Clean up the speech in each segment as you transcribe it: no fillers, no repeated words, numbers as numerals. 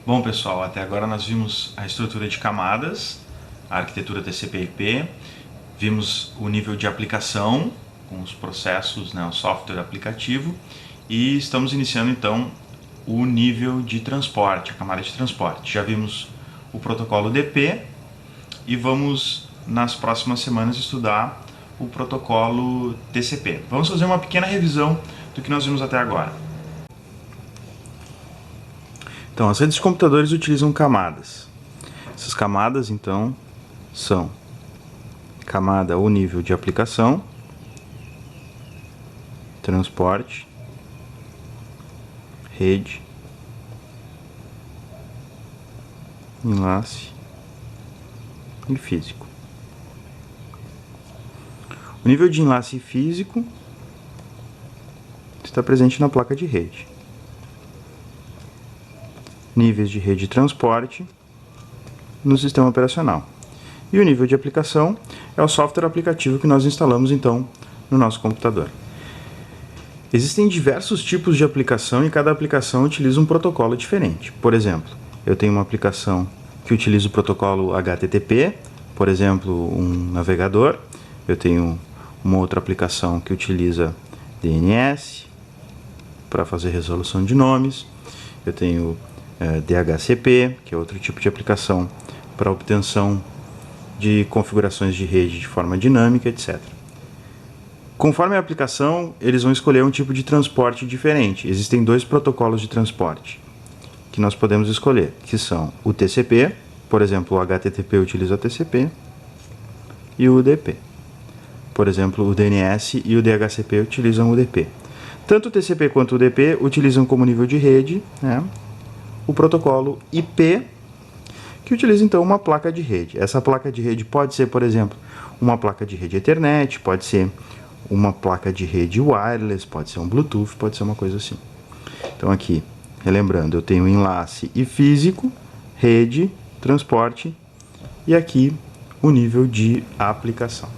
Bom, pessoal, até agora nós vimos a estrutura de camadas, a arquitetura TCP/IP, vimos o nível de aplicação com os processos, o software aplicativo, e estamos iniciando então o nível de transporte, a camada de transporte. Já vimos o protocolo DP e vamos nas próximas semanas estudar o protocolo TCP. Vamos fazer uma pequena revisão do que nós vimos até agora. Então, as redes de computadores utilizam camadas. Essas camadas, então, são camada ou nível de aplicação, transporte, rede, enlace e físico. O nível de enlace físico está presente na placa de rede. Níveis de rede de transporte no sistema operacional. E o nível de aplicação é o software aplicativo que nós instalamos então no nosso computador. Existem diversos tipos de aplicação e cada aplicação utiliza um protocolo diferente. Por exemplo, eu tenho uma aplicação que utiliza o protocolo HTTP, por exemplo, um navegador. Eu tenho uma outra aplicação que utiliza DNS para fazer resolução de nomes. Eu tenho DHCP, que é outro tipo de aplicação para obtenção de configurações de rede de forma dinâmica, etc. Conforme a aplicação, eles vão escolher um tipo de transporte diferente. Existem dois protocolos de transporte que nós podemos escolher, que são o TCP, por exemplo, o HTTP utiliza o TCP, e o UDP. Por exemplo, o DNS e o DHCP utilizam o UDP. Tanto o TCP quanto o UDP utilizam como nível de rede, o protocolo IP, que utiliza então uma placa de rede. Essa placa de rede pode ser, por exemplo, uma placa de rede Ethernet, pode ser uma placa de rede wireless, pode ser um Bluetooth, pode ser uma coisa assim. Então aqui, relembrando, eu tenho enlace e físico, rede, transporte e aqui o nível de aplicação.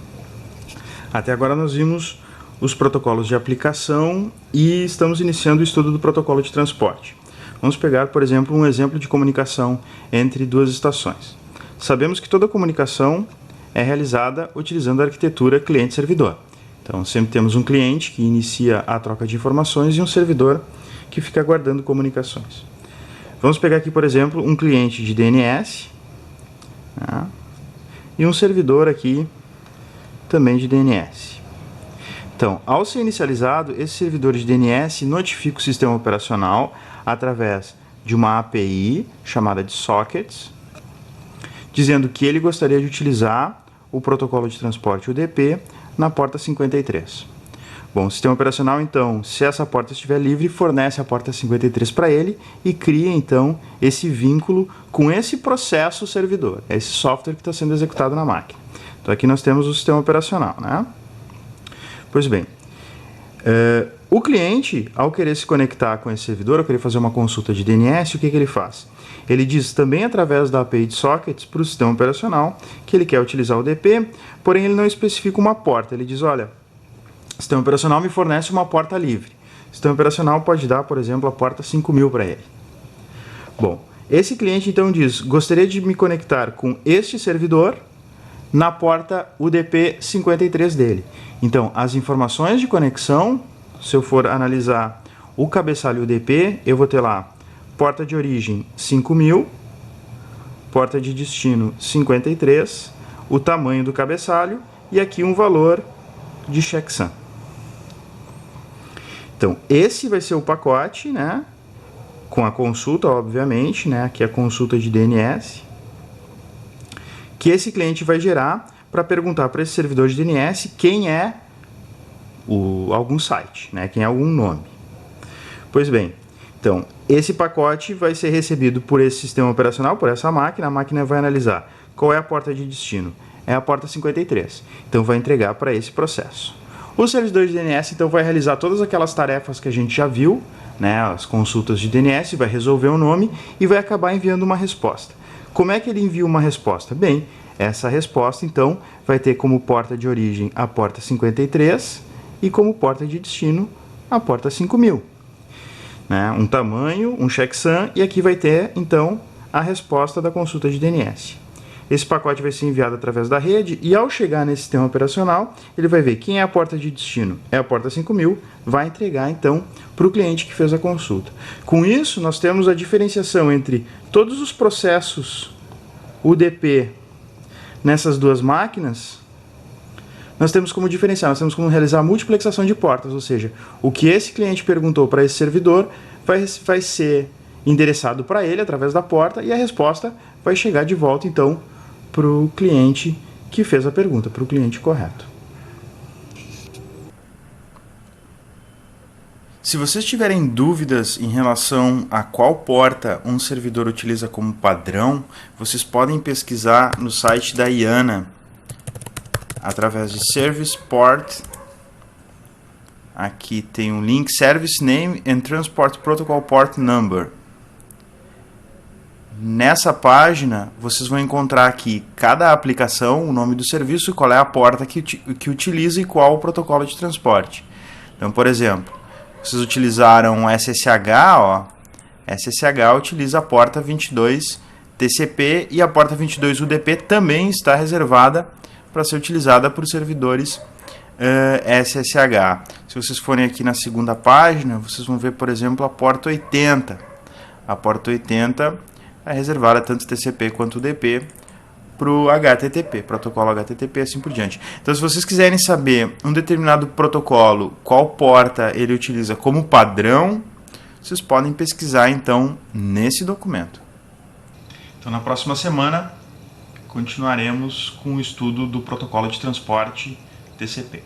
Até agora nós vimos os protocolos de aplicação e estamos iniciando o estudo do protocolo de transporte. Vamos pegar, por exemplo, um exemplo de comunicação entre duas estações. Sabemos que toda comunicação é realizada utilizando a arquitetura cliente-servidor. Então, sempre temos um cliente que inicia a troca de informações e um servidor que fica aguardando comunicações. Vamos pegar aqui, por exemplo, um cliente de DNS e um servidor aqui também de DNS. Então, ao ser inicializado, esse servidor de DNS notifica o sistema operacional através de uma API chamada de sockets, dizendo que ele gostaria de utilizar o protocolo de transporte UDP na porta 53. Bom, o sistema operacional, então, se essa porta estiver livre, fornece a porta 53 para ele e cria, então, esse vínculo com esse processo servidor, esse software que está sendo executado na máquina. Então, aqui nós temos o sistema operacional, Pois bem, o cliente, ao querer se conectar com esse servidor, ao querer fazer uma consulta de DNS, o que ele faz? Ele diz também através da API de sockets para o sistema operacional que ele quer utilizar o DP, porém ele não especifica uma porta. Ele diz, olha, o sistema operacional me fornece uma porta livre. O sistema operacional pode dar, por exemplo, a porta 5000 para ele. Bom, esse cliente então diz, gostaria de me conectar com este servidor na porta UDP 53 dele. Então, as informações de conexão, se eu for analisar o cabeçalho UDP, eu vou ter lá porta de origem 5000, porta de destino 53, o tamanho do cabeçalho e aqui um valor de checksum. Então, esse vai ser o pacote, com a consulta, obviamente, aqui é a consulta de DNS, que esse cliente vai gerar para perguntar para esse servidor de DNS quem é algum site, quem é algum nome. Pois bem, então, esse pacote vai ser recebido por esse sistema operacional, por essa máquina, a máquina vai analisar qual é a porta de destino, é a porta 53, então vai entregar para esse processo. O servidor de DNS, então, vai realizar todas aquelas tarefas que a gente já viu, as consultas de DNS, vai resolver o nome e vai acabar enviando uma resposta. Como é que ele envia uma resposta? Bem, essa resposta, então, vai ter como porta de origem a porta 53 e como porta de destino a porta 5000. né, um tamanho, um checksum, e aqui vai ter, então, a resposta da consulta de DNS. Esse pacote vai ser enviado através da rede e, ao chegar nesse sistema operacional, ele vai ver quem é a porta de destino. É a porta 5000, vai entregar, então, para o cliente que fez a consulta. Com isso, nós temos a diferenciação entre todos os processos UDP nessas duas máquinas. Nós temos como diferenciar, nós temos como realizar a multiplexação de portas, ou seja, o que esse cliente perguntou para esse servidor vai ser endereçado para ele através da porta e a resposta vai chegar de volta, então, para o cliente que fez a pergunta, para o cliente correto. Se vocês tiverem dúvidas em relação a qual porta um servidor utiliza como padrão, vocês podem pesquisar no site da IANA, através de Service Port. Aqui tem um link, Service Name and Transport Protocol Port Number. Nessa página, vocês vão encontrar aqui cada aplicação, o nome do serviço, qual é a porta que utiliza e qual o protocolo de transporte. Então, por exemplo, vocês utilizaram SSH, ó. SSH utiliza a porta 22 TCP e a porta 22 UDP também está reservada para ser utilizada por servidores SSH. Se vocês forem aqui na segunda página, vocês vão ver, por exemplo, a porta 80. A porta 80 é reservada tanto TCP quanto UDP para o HTTP, protocolo HTTP, assim por diante. Então, se vocês quiserem saber um determinado protocolo, qual porta ele utiliza como padrão, vocês podem pesquisar, então, nesse documento. Então, na próxima semana, continuaremos com o estudo do protocolo de transporte TCP.